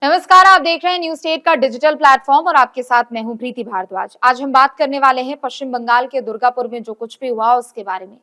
नमस्कार, आप देख रहे हैं न्यूज स्टेट का डिजिटल प्लेटफॉर्म और आपके साथ मैं हूं प्रीति भारद्वाज। आज हम बात करने वाले हैं पश्चिम बंगाल के दुर्गापुर में जो कुछ भी हुआ उसके बारे में।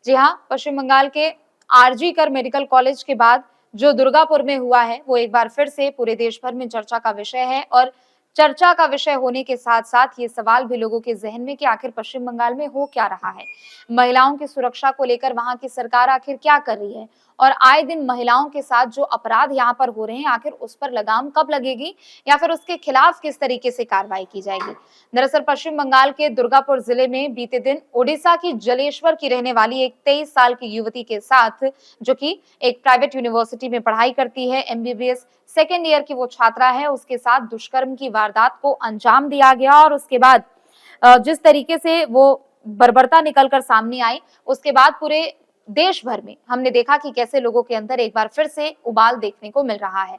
जी हां, पश्चिम बंगाल के आरजी कर मेडिकल कॉलेज के बाद जो दुर्गापुर में हुआ है वो एक बार फिर से पूरे देश भर में चर्चा का विषय है और चर्चा का विषय होने के साथ साथ ये सवाल भी लोगों के जहन में कि आखिर पश्चिम बंगाल में हो क्या रहा है। महिलाओं की सुरक्षा को लेकर वहां की सरकार आखिर क्या कर रही है और आए दिन महिलाओं के साथ जो अपराध यहाँ पर हो रहे हैं आखिर उस पर लगाम कब लगेगी या फिर उसके खिलाफ किस तरीके से कार्रवाई की जाएगी। दरअसल पश्चिम बंगाल के दुर्गापुर जिले में बीते दिन ओडिशा की जलेश्वर की रहने वाली एक 23 साल की युवती के साथ, जो कि एक प्राइवेट यूनिवर्सिटी में पढ़ाई करती है, एमबीबीएस सेकेंड ईयर की वो छात्रा है, उसके साथ दुष्कर्म की वारदात को अंजाम दिया गया। और उसके बाद जिस तरीके से वो बर्बरता निकलकर सामने आई, उसके बाद पूरे देश भर में हमने देखा कि कैसे लोगों के अंदर एक बार फिर से उबाल देखने को मिल रहा है।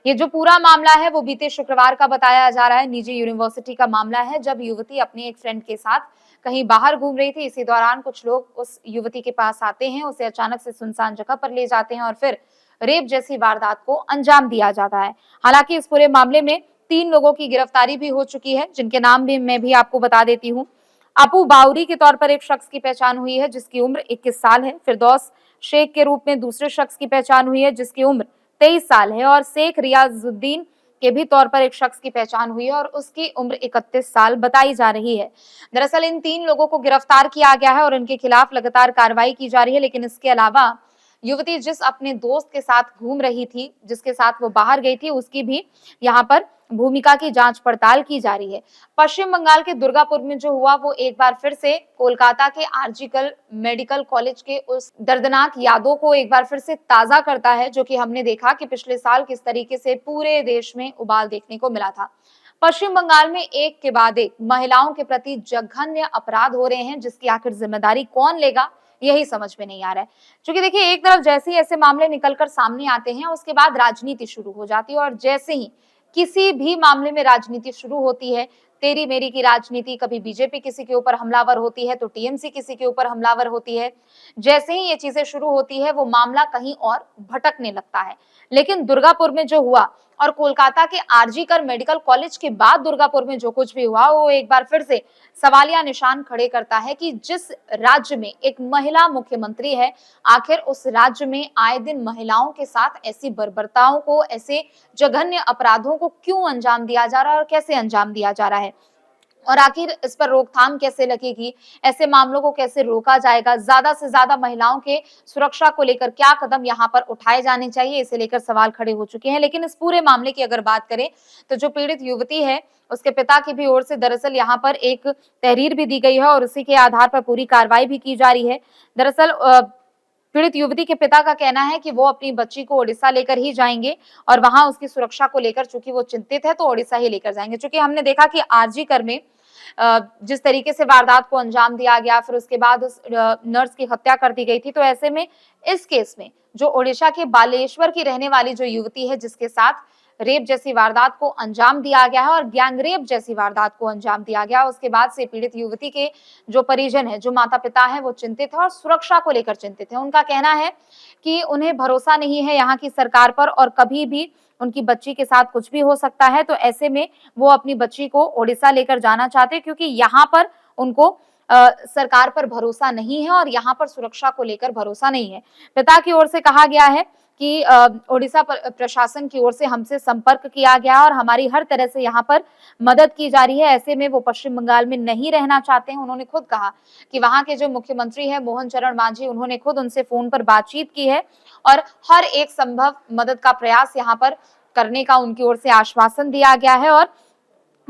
ये जो पूरा मामला है वो बीते शुक्रवार का बताया जा रहा है। निजी यूनिवर्सिटी का मामला है, जब युवती अपनी एक फ्रेंड के साथ कहीं बाहर घूम रही थी। इसी दौरान कुछ लोग उस युवती के पास आते हैं, उसे अचानक से सुनसान जगह पर ले जाते हैं और फिर रेप जैसी वारदात को अंजाम दिया जाता है। हालांकि इस पूरे मामले में 3 लोगों की गिरफ्तारी भी हो चुकी है, जिनके नाम भी मैं भी आपको बता देती हूँ। अपू बाउरी के तौर पर एक शख्स की पहचान हुई है जिसकी उम्र 21 साल है। फिरदौस शेख के रूप में दूसरे शख्स की पहचान हुई है जिसकी उम्र 23 साल है और शेख रियाजुद्दीन के भी तौर पर एक शख्स की पहचान हुई है और उसकी उम्र 31 साल बताई जा रही है। दरअसल इन 3 लोगों को गिरफ्तार किया गया है और इनके खिलाफ लगातार कार्रवाई की जा रही है। लेकिन इसके अलावा युवती जिस अपने दोस्त के साथ घूम रही थी, जिसके साथ वो बाहर गई थी, उसकी भी यहाँ पर भूमिका की जांच पड़ताल की जा रही है। पश्चिम बंगाल के दुर्गापुर में जो हुआ वो एक बार फिर से कोलकाता के आरजीकर मेडिकल कॉलेज के उस दर्दनाक यादों को एक बार फिर से ताजा करता है, जो कि हमने देखा कि पिछले साल किस तरीके से पूरे देश में उबाल देखने को मिला था। पश्चिम बंगाल में एक के बाद एक महिलाओं के प्रति जघन्य अपराध हो रहे हैं, जिसकी आखिर जिम्मेदारी कौन लेगा यही समझ में नहीं आ रहा है। क्योंकि देखिए, एक तरफ जैसे ही ऐसे मामले निकलकर सामने आते हैं उसके बाद राजनीति शुरू हो जाती है और जैसे ही किसी भी मामले में राजनीति शुरू होती है, तेरी मेरी की राजनीति, कभी बीजेपी किसी के ऊपर हमलावर होती है तो टीएमसी किसी के ऊपर हमलावर होती है। जैसे ही ये चीजें शुरू होती है वो मामला कहीं और भटकने लगता है। लेकिन दुर्गापुर में जो हुआ और कोलकाता के आरजी कर मेडिकल कॉलेज के बाद दुर्गापुर में जो कुछ भी हुआ वो एक बार फिर से सवालिया निशान खड़े करता है कि जिस राज्य में एक महिला मुख्यमंत्री है, आखिर उस राज्य में आए दिन महिलाओं के साथ ऐसी बर्बरताओं को, ऐसे जघन्य अपराधों को क्यों अंजाम दिया जा रहा है और कैसे अंजाम दिया जा रहा है और आखिर इस पर रोकथाम कैसे लगेगी, ऐसे मामलों को कैसे रोका जाएगा, ज्यादा से ज्यादा महिलाओं के सुरक्षा को लेकर क्या कदम यहाँ पर उठाए जाने चाहिए, इसे लेकर सवाल खड़े हो चुके हैं। लेकिन इस पूरे मामले की अगर बात करें तो जो पीड़ित युवती है उसके पिता की भी ओर से दरअसल यहाँ पर एक तहरीर भी दी गई है और उसी के आधार पर पूरी कार्रवाई भी की जा रही है। दरअसल पीड़ित युवती के पिता का कहना है कि वो अपनी बच्ची को ओडिशा लेकर ही जाएंगे और वहां उसकी सुरक्षा को लेकर चूंकि वो चिंतित है तो ओडिशा ही लेकर जाएंगे। चूंकि हमने देखा कि आरजी कर में जिस तरीके से वारदात को अंजाम दिया गया, फिर उसके बाद उस नर्स की हत्या कर दी गई थी, तो ऐसे में इस केस में जो ओडिशा के बालेश्वर की रहने वाली जो युवती है जिसके साथ रेप जैसी वारदात को अंजाम दिया गया है और गैंग रेप जैसी वारदात को अंजाम दिया गया, उसके बाद से पीड़ित युवती के जो परिजन है, जो माता पिता है, वो चिंतित है और सुरक्षा को लेकर चिंतित है। उनका कहना है कि उन्हें भरोसा नहीं है यहाँ की सरकार पर और कभी भी उनकी बच्ची के साथ कुछ भी हो सकता है। तो ऐसे में वो अपनी बच्ची को ओडिशा लेकर जाना चाहते हैं क्योंकि यहाँ पर उनको सरकार पर भरोसा नहीं है और यहाँ पर सुरक्षा को लेकर भरोसा नहीं है। पिता की ओर से कहा गया है कि ओडिशा प्रशासन की ओर से हमसे संपर्क किया गया और हमारी हर तरह से यहाँ पर मदद की जा रही है। ऐसे में वो पश्चिम बंगाल में नहीं रहना चाहते हैं। उन्होंने खुद कहा कि वहां के जो मुख्यमंत्री है मोहन चरण मांझी, उन्होंने खुद उनसे फोन पर बातचीत की है और हर एक संभव मदद का प्रयास यहाँ पर करने का उनकी ओर से आश्वासन दिया गया है। और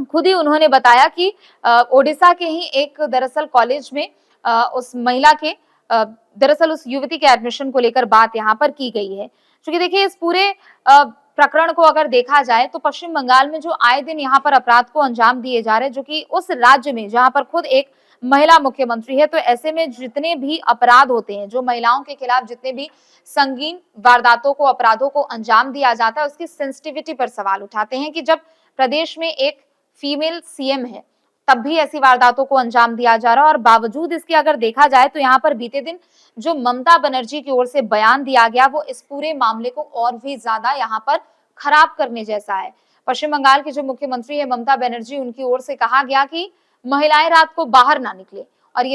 खुद ही उन्होंने बताया कि ओडिशा के ही एक दरअसल कॉलेज में उस महिला के दरअसल उस युवती के एडमिशन को लेकर बात यहाँ पर की गई है। क्योंकि देखिए, इस पूरे प्रकरण को अगर देखा जाए तो पश्चिम बंगाल में जो आए दिन यहाँ पर अपराध को अंजाम दिए जा रहे हैं, जो कि उस राज्य में जहाँ पर खुद एक महिला मुख्यमंत्री है, तो ऐसे में जितने भी अपराध होते हैं, जो महिलाओं के खिलाफ जितने भी संगीन वारदातों को, अपराधों को अंजाम दिया जाता है, उसकी सेंसिटिविटी पर सवाल उठाते हैं कि जब प्रदेश में एक फीमेल सीएम है तब भी ऐसी वारदातों को अंजाम दिया जा रहा है। और बावजूद इसके अगर देखा जाए तो यहाँ पर बीते दिन जो ममता बनर्जी की ओर से बयान दिया गया वो इस पूरे मामले को और भी ज्यादा यहाँ पर खराब करने जैसा है। पश्चिम बंगाल की जो मुख्यमंत्री है ममता बनर्जी, उनकी ओर से कहा गया कि महिलाएं रात को बाहर ना निकले, और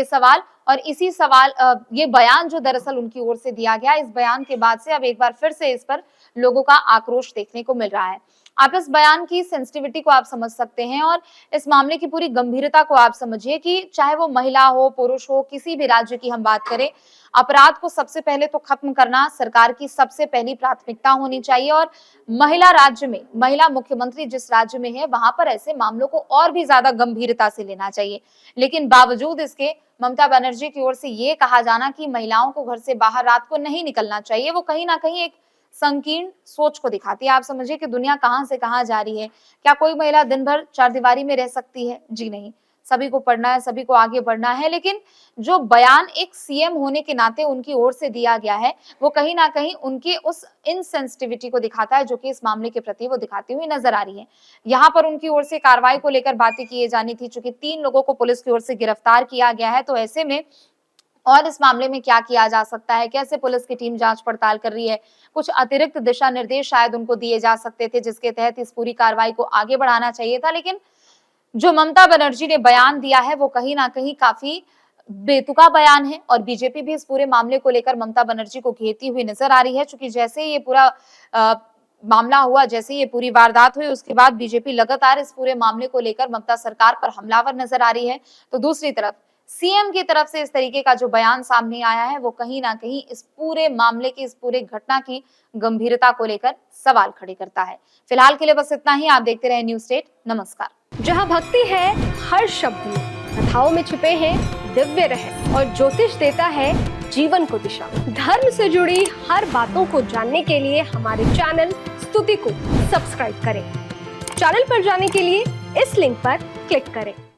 ये बयान जो दरअसल उनकी ओर से दिया गया, इस बयान के बाद से अब एक बार फिर से इस पर लोगों का आक्रोश देखने को मिल रहा है। आप इस बयान की सेंसिटिविटी को आप समझ सकते हैं और इस मामले की पूरी गंभीरता को आप समझिए कि चाहे वो महिला हो, पुरुष हो, किसी भी राज्य की हम बात करें, अपराध को सबसे पहले तो खत्म करना सरकार की सबसे पहली प्राथमिकता होनी चाहिए। और महिला मुख्यमंत्री जिस राज्य में है, वहां पर ऐसे मामलों को और भी ज्यादा गंभीरता से लेना चाहिए। लेकिन बावजूद इसके ममता बनर्जी की ओर से ये कहा जाना कि महिलाओं को घर से बाहर रात को नहीं निकलना चाहिए, वो कहीं ना कहीं एक संकीर्ण सोच को दिखाती है। आप समझिए कि दुनिया कहां से कहां जा रही है। क्या कोई महिला दिन भर चारदीवारी में रह सकती है? जी नहीं, सभी को पढ़ना है, सभी को आगे बढ़ना है। लेकिन जो बयान एक सीएम होने के नाते उनकी ओर से दिया गया है, वो कहीं ना कहीं उनकी उस इनसेंसिटिविटी को दिखाता है जो कि इस मामले के प्रति वो दिखाती हुई नजर आ रही है। यहाँ पर उनकी ओर से कार्रवाई को लेकर बातें की जानी थी, चूंकि 3 लोगों को पुलिस की ओर से गिरफ्तार किया गया है, तो ऐसे में और इस मामले में क्या किया जा सकता है, कैसे पुलिस की टीम जांच पड़ताल कर रही है, कुछ अतिरिक्त दिशा निर्देश शायद उनको दिए जा सकते थे जिसके तहत इस पूरी कार्रवाई को आगे बढ़ाना चाहिए था। लेकिन जो ममता बनर्जी ने बयान दिया है वो कहीं ना कहीं काफी बेतुका बयान है, और बीजेपी भी इस पूरे मामले को लेकर ममता बनर्जी को घेरती हुई नजर आ रही है। चूंकि जैसे ये पूरा मामला हुआ, जैसे ये पूरी वारदात हुई, उसके बाद बीजेपी लगातार इस पूरे मामले को लेकर ममता सरकार पर हमलावर नजर आ रही है। तो दूसरी तरफ सीएम की तरफ से इस तरीके का जो बयान सामने आया है, वो कहीं ना कहीं इस पूरे मामले की, इस पूरे घटना की गंभीरता को लेकर सवाल खड़े करता है। फिलहाल के लिए बस इतना ही। आप देखते रहे न्यूज़ स्टेट। नमस्कार। जहां भक्ति है हर शब्द में, कथाओं में छिपे हैं दिव्य रहस्य, और ज्योतिष देता है जीवन को दिशा। धर्म से जुड़ी हर बातों को जानने के लिए हमारे चैनल स्तुति को सब्सक्राइब करें। चैनल पर जाने के लिए इस लिंक पर क्लिक करें।